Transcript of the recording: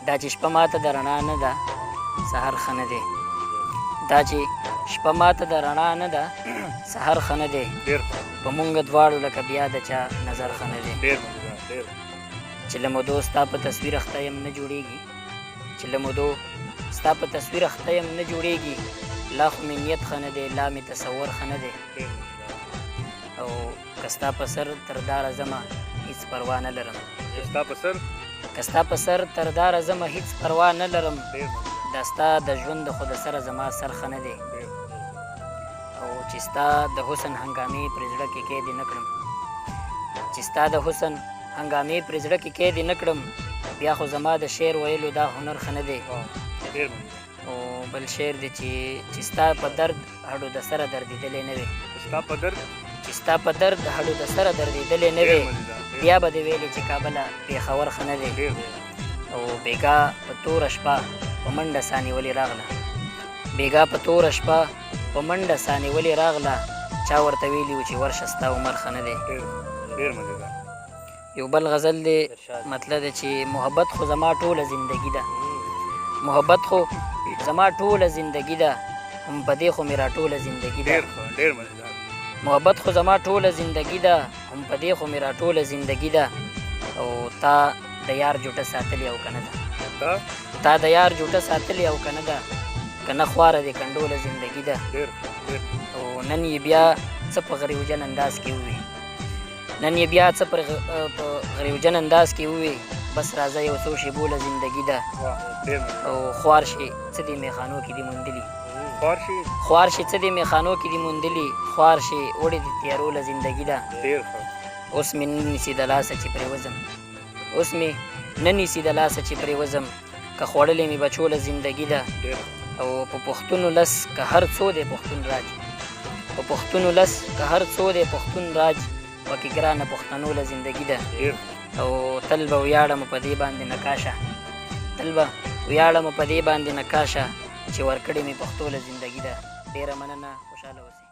دا چې شپه ماته د رڼا نه ده سحر ښه نه دی دا چې شپه ماته د رڼا نه ده سحر ښه نه دی په مونږ دواړو لکه بیا د چا نظر ښه نه دی چې له مودو ستا په تصویر اخته یم نه جوړېږي چې له مودو ستا په تصویر اخته یم نه جوړېږي لا خو مې نیت ښه نه دی لا مې تصور ښه نه دی او که ستا په سر ترداره ځمه هېڅ پروا نه لرم که ستا په سر ترداره ځمه هېڅ پروا نه لرم دا ستا د ژوند خو د سره زما سر ښه نه دی او چې ستا د حسن هنګامې پرې زړه کې قید یې نه کړم چې ستا د حسن هنګامې پرې زړه کې قید یې نه کړم بیا خو زما د شعر ویلو دا هنر ښه نه دی او بل شعر دی چې ستا په درد هډو د سره دردېدلی نه وي چې ستا په درد هډو د سره دردېدلی نه وي بیا به دې ویلې چې کابله پېښور ښه نه دی او بېګا په توره شپه په منډه سانیولې راغله بېګا په توره شپه په منډه سانیولې راغله چا ورته ویلي و چې ورشه ستا عمر ښه نه دی یو بل غزل دی مطلب دی چې محبت خو زما ټوله زندګي ده محبت خو زما ټوله زندګي ده هم په دې خو مې را ټوله زندګي ده محبت خو زما ټوله زندګي ده هم په دې خو مې را ټوله زندګي ده او تا د یار جوټه ساتلې او که نه ده تا د یار جوټه ساتلې او که نه ده که نه خواره دې کنډوله زندګي ده او نن یې بیا څه په غریوجن انداز کې ووي نن یې بیا څه په غریوجن انداز کې ووي بس راځه یو څو شیبوله زندګي ده او خوار شي څه دې میخانو کې دې موندلي خوار شي څه دې میخانو کې دې موندلي خوار شي وړې دې تیاروله زندګي ده اوس مې نه نیسي د لاسه چې پرې وځم اوس مې نه نیسي د لاسه چې پرې وځم که خوړلې مې بچوله زندګي ده او په پښتونو لس که هر څو دی پښتون راج په پښتونو لس که هر څو دی پښتون راج وکې ګرانه پښتنو له زندګي ده او تل به ویاړم په دې باندې نقاشه تل به ویاړم په دې باندې نقاشه چې ورکړې مې پښتو له زندګي ده ډېره مننه خوشحاله اوسئ